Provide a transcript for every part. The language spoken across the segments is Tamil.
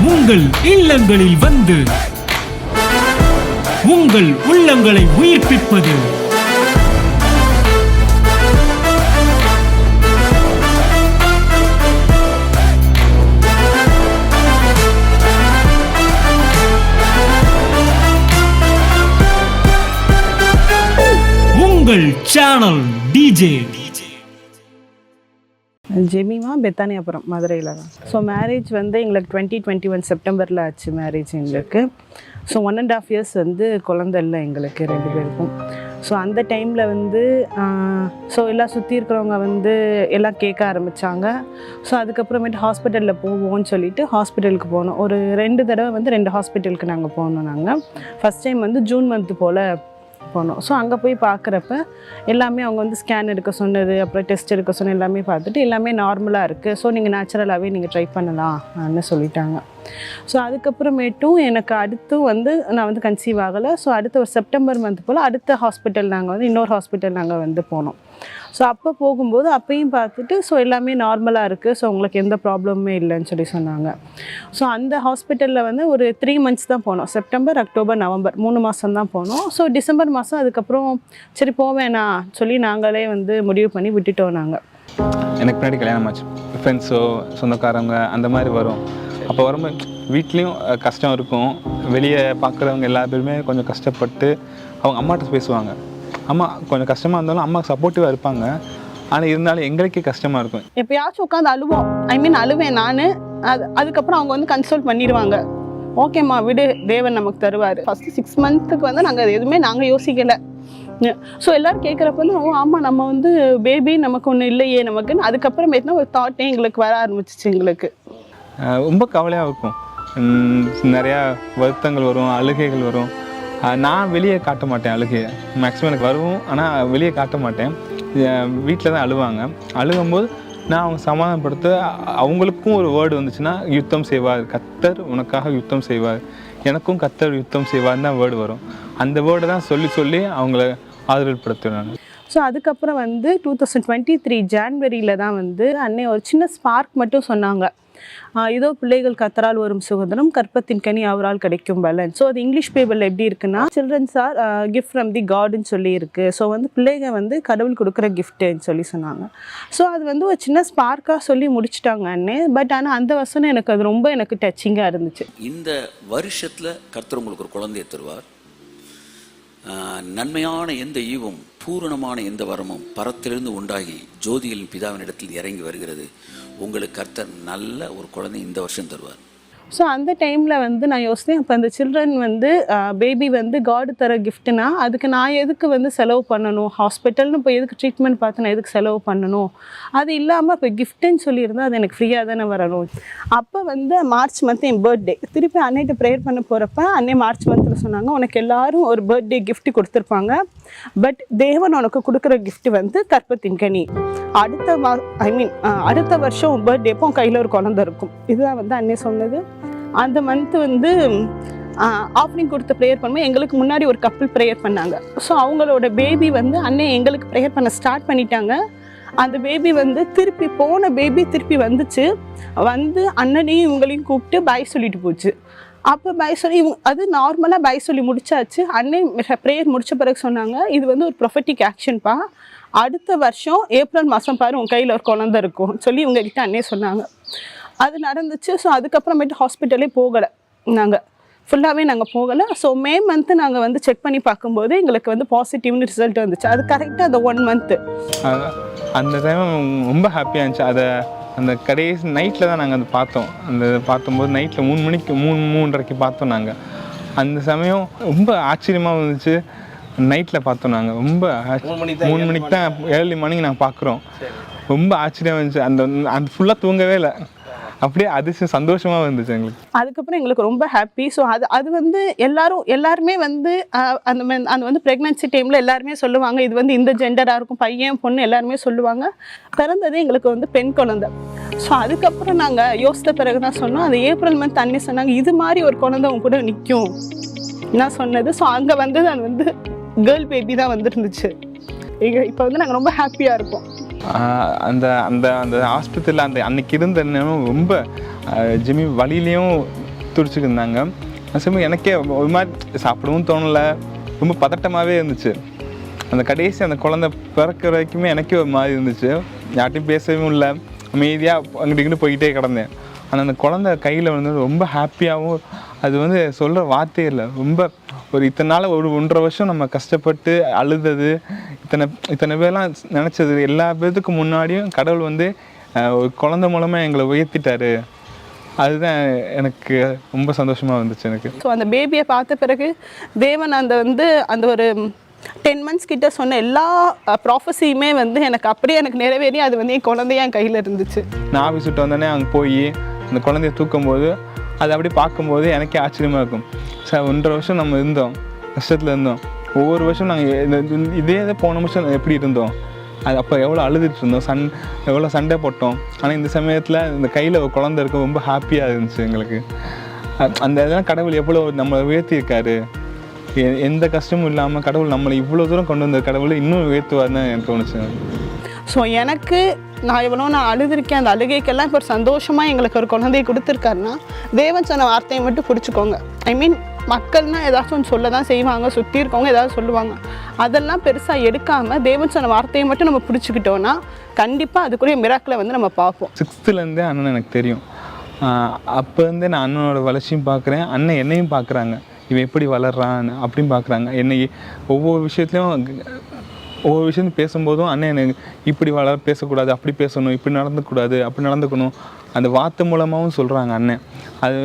உங்கள் இல்லங்களில் வந்து உங்கள் உள்ளங்களை உயிர்ப்பிப்பது உங்கள் சேனல் டிஜே ஜெமிமா பெத்தானியாபுரம் மதுரையில் தான். ஸோ மேரேஜ் வந்து எங்களுக்கு 2021 செப்டம்பரில் ஆச்சு மேரேஜ் எங்களுக்கு. ஸோ 1.5 இயர்ஸ் வந்து குழந்தை இல்லை எங்களுக்கு 2 பேருக்கும். ஸோ அந்த டைமில் வந்து ஸோ எல்லாம் சுற்றி இருக்கிறவங்க வந்து எல்லாம் கேட்க ஆரம்பித்தாங்க. ஸோ அதுக்கப்புறமேட்டு ஹாஸ்பிட்டலில் போவோம்னு சொல்லிட்டு ஹாஸ்பிட்டலுக்கு போனோம். ஒரு 2 தடவை வந்து 2 ஹாஸ்பிட்டலுக்கு நாங்கள் போனோம். நாங்கள் ஃபஸ்ட் டைம் வந்து ஜூன் மந்த்து போல் போனோம். ஸோ அங்கே போய் பார்க்குறப்ப எல்லாமே அவங்க வந்து ஸ்கேன் எடுக்க சொன்னது, அப்புறம் டெஸ்ட் எடுக்க சொன்னது எல்லாமே பார்த்துட்டு எல்லாமே நார்மலாக இருக்குது. ஸோ நீங்கள் நேச்சுரலாகவே நீங்கள் ட்ரை பண்ணலாம்னு சொல்லிட்டாங்க. ஸோ அதுக்கப்புறமேட்டும் எனக்கு அடுத்தும் வந்து நான் வந்து கன்சீவ் ஆகலை. ஸோ அடுத்த ஒரு செப்டம்பர் மந்த் போல் அடுத்த ஹாஸ்பிட்டல் நாங்கள் வந்து இன்னொரு ஹாஸ்பிட்டல் நாங்கள் வந்து போனோம். ஸோ அப்போ போகும்போது அப்பையும் பார்த்துட்டு ஸோ எல்லாமே நார்மலாக இருக்குது, ஸோ உங்களுக்கு எந்த ப்ராப்ளமுமே இல்லைன்னு சொல்லி சொன்னாங்க. ஸோ அந்த ஹாஸ்பிட்டலில் வந்து ஒரு 3 மந்த்ஸ் தான் போனோம். செப்டம்பர், அக்டோபர், நவம்பர் 3 மாதம் தான் போனோம். ஸோ டிசம்பர் மாதம் அதுக்கப்புறம் சரி போவேணா சொல்லி நாங்களே வந்து முடிவு பண்ணி விட்டுட்டோம். நாங்கள் எனக்கு பின்னாடி கல்யாணம் ஆச்சு. ஃப்ரெண்ட்ஸோ சொந்தக்காரங்க அந்த மாதிரி வரும். அப்போ வரும்போது வீட்லேயும் கஷ்டம் இருக்கும். வெளியே பார்க்குறவங்க எல்லா பேருமே கொஞ்சம் கஷ்டப்பட்டு அவங்க அம்மாட்ட பேசுவாங்க. அம்மா கொஞ்சம் கஷ்டமாக இருந்தாலும் அம்மா சப்போர்ட்டிவாக இருப்பாங்க. ஆனால் இருந்தாலும் எங்களுக்கே கஷ்டமாக இருக்கும். எப்பயாச்சும் உட்காந்து அழுவோம். அழுவேன் நான். அதுக்கப்புறம் அவங்க வந்து கன்சல்ட் பண்ணிடுவாங்க. ஓகேம்மா விடு, தேவன் நமக்கு தருவார். ஃபஸ்ட்டு 6 மந்த்துக்கு வந்து நாங்கள் எதுவுமே நாங்கள் யோசிக்கலை. ஸோ எல்லோரும் கேட்குறப்ப வந்து ஆமாம் நம்ம வந்து பேபி நமக்கு ஒன்றும் இல்லையே நமக்குன்னு அதுக்கப்புறமேட்டுனா ஒரு தாட்டே எங்களுக்கு வர ஆரம்பிச்சிச்சு. எங்களுக்கு ரொம்ப கவலையாக இருக்கும். நிறையா வருத்தங்கள் வரும், அழுகைகள் வரும். நான் வெளியே காட்ட மாட்டேன் அழுகையை. மேக்ஸிமம் எனக்கு வரும், ஆனால் வெளியே காட்ட மாட்டேன். வீட்டில் தான் அழுவாங்க. அழுகும்போது நான் அவங்க சமாதானப்படுத்த அவங்களுக்கும் ஒரு வேர்டு வந்துச்சுன்னா, யுத்தம் செய்வார் கர்த்தர், உனக்காக யுத்தம் செய்வார், எனக்கும் கர்த்தர் யுத்தம் செய்வார்னு தான் வேர்டு வரும். அந்த வேர்டை தான் சொல்லி சொல்லி அவங்கள ஆதரவுப்படுத்துவேன். ஸோ அதுக்கப்புறம் வந்து 2023 ஜான்வரியில் தான் வந்து அன்னை ஒரு சின்ன ஸ்பார்க் மட்டும் சொன்னாங்க. இதோ பிள்ளைகள் கத்தரால் வரும் சுதந்திரம், கற்பத்தின் கனி அவரால் கிடைக்கும் பலன். ஸோ அது இங்கிலீஷ் பைபிளில் எப்படி இருக்குன்னா, childrens are gift from the காட்னு சொல்லி இருக்கு. ஸோ வந்து பிள்ளைங்க வந்து கடவுள் கொடுக்குற கிஃப்ட்டுன்னு சொல்லி சொன்னாங்க. ஸோ அது வந்து ஒரு சின்ன ஸ்பார்க்காக சொல்லி முடிச்சுட்டாங்க அண்ணே. பட் ஆனால் அந்த வசனம் எனக்கு அது ரொம்ப எனக்கு டச்சிங்காக இருந்துச்சு. இந்த வருஷத்தில் கர்த்தர் உங்களுக்கு ஒரு குழந்தையை தருவார். நன்மையான எந்த ஈவும் பூரணமான எந்த வரமும் பரத்திலிருந்து உண்டாகி ஜோதிகளின் பிதாவின் இடத்தில் இறங்கி வருகிறது. உங்களுக்கு கர்த்தர் நல்ல ஒரு குழந்தை இந்த வருஷம் தருவார். ஸோ அந்த டைமில் வந்து நான் யோசித்தேன், அப்போ அந்த சில்ட்ரன் வந்து பேபி வந்து காடு தர கிஃப்ட்னா அதுக்கு நான் எதுக்கு வந்து செலவு பண்ணணும்? ஹாஸ்பிட்டல்னு இப்போ எதுக்கு ட்ரீட்மெண்ட் பார்த்து நான் எதுக்கு செலவு பண்ணணும்? அது இல்லாமல் இப்போ கிஃப்ட்டுன்னு சொல்லியிருந்தால் அது எனக்கு ஃப்ரீயாக தானே வரணும். அப்போ வந்து மார்ச் மந்த் என் பர்த்டே. திருப்பி அன்னைகிட்ட ப்ரேயர் பண்ண போகிறப்ப அன்னை மார்ச் மந்தில் சொன்னாங்க, உனக்கு எல்லாரும் ஒரு பர்த்டே கிஃப்ட் கொடுத்துருப்பாங்க, பட் தேவன் உனக்கு கொடுக்குற கிஃப்ட் வந்து கற்பத்தின் கனி. அடுத்த வருஷம் பர்த்டேப்போ கையில் ஒரு குழந்தை இருக்கும். இதுதான் வந்து அன்னை சொன்னது. அந்த மந்த்து வந்து ஆஃபரிங் கொடுத்து ப்ரேயர் பண்ணும்போது எங்களுக்கு முன்னாடி ஒரு கப்பிள் ப்ரேயர் பண்ணாங்க. ஸோ அவங்களோட பேபி வந்து அன்னை எங்களுக்கு ப்ரேயர் பண்ண ஸ்டார்ட் பண்ணிட்டாங்க. அந்த பேபி வந்து திருப்பி போன பேபி திருப்பி வந்துச்சு. வந்து அண்ணனையும் இவங்களையும் கூப்பிட்டு பாய் சொல்லிட்டு போச்சு. அப்போ பாய் சொல்லி அது நார்மலாக பாய் சொல்லி முடிச்சாச்சு. அன்னை ப்ரேயர் முடித்த பிறகு சொன்னாங்க, இது வந்து ஒரு ப்ரொஃபட்டிக் ஆக்ஷன்ப்பா, அடுத்த வருஷம் ஏப்ரல் மாதம் பாரு உன் கையில் ஒரு குழந்தை இருக்கும் சொல்லி இவங்ககிட்ட அன்னை சொன்னாங்க. அது நடந்துச்சு. ஸோ அதுக்கப்புறமேட்டு ஹாஸ்பிட்டலே போகலை, நாங்கள் ஃபுல்லாகவே நாங்கள் போகலை. ஸோ மே மந்த்து நாங்கள் வந்து செக் பண்ணி பார்க்கும்போது எங்களுக்கு வந்து பாசிட்டிவ்னு ரிசல்ட் வந்துச்சு. அது கரெக்டாக அந்த 1 மந்த்து அந்த டைம் ரொம்ப ஹாப்பியாக இருந்துச்சு. அதை அந்த கடைசி நைட்டில் தான் நாங்கள் அதை பார்த்தோம். அந்த பார்க்கும்போது நைட்டில் 3 மணிக்கு 3:30க்கு பார்த்தோம் நாங்கள். அந்த சமயம் ரொம்ப ஆச்சரியமாக இருந்துச்சு. நைட்டில் பார்த்தோம் நாங்கள். ரொம்ப 3 மணிக்கு தான் ஏர்லி மார்னிங் நாங்கள் பார்க்குறோம். ரொம்ப ஆச்சரியமாக இருந்துச்சு. அந்த ஃபுல்லாக தூங்கவே இல்லை. அப்படியே அதிர்ஷ்டம் சந்தோஷமாக இருந்துச்சு எங்களுக்கு. அதுக்கப்புறம் எங்களுக்கு ரொம்ப ஹாப்பி. ஸோ அது வந்து எல்லாருமே வந்து அந்த வந்து ப்ரெக்னன்சி டைமில் எல்லாருமே சொல்லுவாங்க, இது வந்து இந்த ஜெண்டராக இருக்கும், பையன் பொண்ணு எல்லாருமே சொல்லுவாங்க. பிறந்தது எங்களுக்கு வந்து பெண் குழந்தை. ஸோ அதுக்கப்புறம் நாங்கள் யோசித்த பிறகு தான் சொன்னோம், அந்த ஏப்ரல் மந்த் அன்னி சொன்னாங்க, இது மாதிரி ஒரு குழந்தை அவங்க கூட நிற்கும் நான் சொன்னது. ஸோ அங்கே வந்தது அது வந்து கேர்ள் பேபி தான் வந்துருந்துச்சு. இப்போ வந்து நாங்கள் ரொம்ப ஹாப்பியாக இருக்கோம். அந்த அந்த அந்த ஆஸ்பத்திரியில் அன்னைக்கு இருந்த ரொம்ப ஜிம்மி வழியிலையும் துடிச்சுட்டு இருந்தாங்க. அந்த சமயம் எனக்கே ஒரு மாதிரி சாப்பிடவும் தோணலை, ரொம்ப பதட்டமாகவே இருந்துச்சு. அந்த கடைசி அந்த குழந்தை பிறக்கிற வரைக்குமே எனக்கே ஒரு மாதிரி இருந்துச்சு. யார்ட்டையும் பேசவும் இல்லை, அமைதியாக அங்கிட்டு இங்கிட்டு போய்கிட்டே கிடந்தேன். ஆனால் அந்த குழந்தை கையில் வந்து ரொம்ப ஹாப்பியாகவும், அது வந்து சொல்கிற வார்த்தையே இல்லை. ரொம்ப ஒரு இத்தனை நாள் ஒரு 1.5 வருஷம் நம்ம கஷ்டப்பட்டு அழுதது, இத்தனை பேர்லாம் நினச்சது, எல்லா பேர்த்துக்கு முன்னாடியும் கடவுள் வந்து ஒரு குழந்தை மூலமாக எங்களை உயர்த்திட்டாரு. அதுதான் எனக்கு ரொம்ப சந்தோஷமாக இருந்துச்சு எனக்கு. ஸோ அந்த பேபியை பார்த்த பிறகு தேவன் அந்த ஒரு 10 months கிட்ட சொன்ன எல்லா ப்ராஃபஸியுமே வந்து எனக்கு நிறைவேறி அது வந்து என் குழந்தைய என் கையில் இருந்துச்சு. நான் ஆஃபீஸ் விட்டு வந்தோடனே அங்கே போய் அந்த குழந்தைய தூக்கும்போது அதை அப்படியே பார்க்கும்போது எனக்கே ஆச்சரியமாக இருக்கும். சார் 1.5 வருஷம் நம்ம இருந்தோம், கஷ்டத்தில் இருந்தோம். ஒவ்வொரு வருஷம் நாங்கள் இதே போன வருஷம் எப்படி இருந்தோம், அது அப்போ எவ்வளோ அழுதுட்டு இருந்தோம், எவ்வளோ சண்டை போட்டோம். ஆனால் இந்த சமயத்தில் இந்த கையில் ஒரு குழந்தை இருக்க ரொம்ப ஹாப்பியாக இருந்துச்சு எங்களுக்கு. அந்த இதெல்லாம் கடவுள் எவ்வளோ நம்மளை உயர்த்தியிருக்காரு, எந்த கஷ்டமும் இல்லாமல் கடவுள் நம்மளை இவ்வளோ தூரம் கொண்டு வந்த கடவுள் இன்னும் உயர்த்துவார்னு எனக்கு தோணுச்சு. ஸோ நான் அழுதுருக்கேன், அந்த அழுகைக்கெல்லாம் இப்போ ஒரு சந்தோஷமாக எங்களுக்கு ஒரு குழந்தையை கொடுத்துருக்காருன்னா தேவன் சொன்ன வார்த்தையை மட்டும் பிடிச்சிக்கோங்க. ஐ மீன் மக்கள்னால் ஏதாச்சும் ஒன்று சொல்ல தான் செய்வாங்க, சுற்றி இருக்கவங்க ஏதாவது சொல்லுவாங்க, அதெல்லாம் பெருசாக எடுக்காமல் தேவன் சொன்ன வார்த்தையை மட்டும் நம்ம பிடிச்சிக்கிட்டோன்னா கண்டிப்பாக அதுக்குரிய மிராக்களை வந்து நம்ம பார்ப்போம். 6th அண்ணன் எனக்கு தெரியும். அப்போ இருந்தே நான் அண்ணனோட வளர்ச்சியும் பார்க்குறேன், அண்ணன் என்னையும் பார்க்குறாங்க, இவன் எப்படி வளர்றான் அப்படின்னு பார்க்குறாங்க. என்னை ஒவ்வொரு விஷயத்தையும் பேசும்போதும் அண்ணன் எனக்கு இப்படி பேசக்கூடாது, அப்படி பேசணும், இப்படி நடந்துக்கூடாது, அப்படி நடந்துக்கணும், அந்த வார்த்தை மூலமாகவும் சொல்கிறாங்க அண்ணன். அது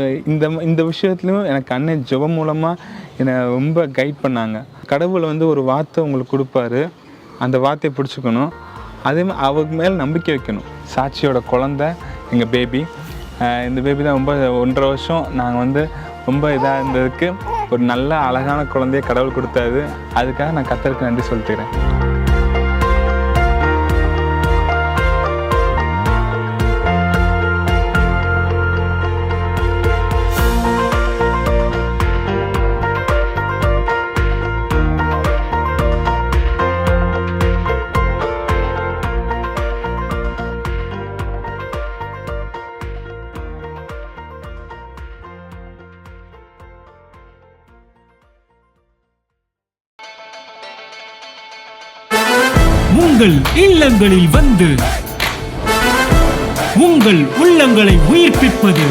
இந்த விஷயத்துலையும் எனக்கு அண்ணன் ஜெபம் மூலமாக என்னை ரொம்ப கைட் பண்ணாங்க. கடவுள் வந்து ஒரு வார்த்தை உங்களுக்கு கொடுப்பாரு, அந்த வார்த்தையை பிடிச்சிக்கணும், அதேமாதிரி அவங்க மேலே நம்பிக்கை வைக்கணும். சாட்சியோட குழந்தை எங்கள் பேபி. இந்த பேபி தான் ரொம்ப 1.5 வருஷம் நாங்கள் வந்து ரொம்ப இதாக இருந்ததுக்கு ஒரு நல்ல அழகான குழந்தைய கடவுள் கொடுத்தாரு. அதுக்காக நான் கர்த்தருக்கு நன்றி சொல்லிக்கிறேன். உங்கள் இல்லங்களில் வந்து உங்கள் உள்ளங்களை உயிர்ப்பிப்பது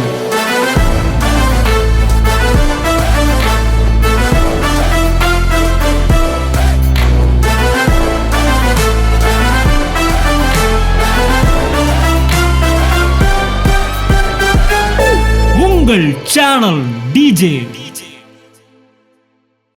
உங்கள் சேனல் டிஜே.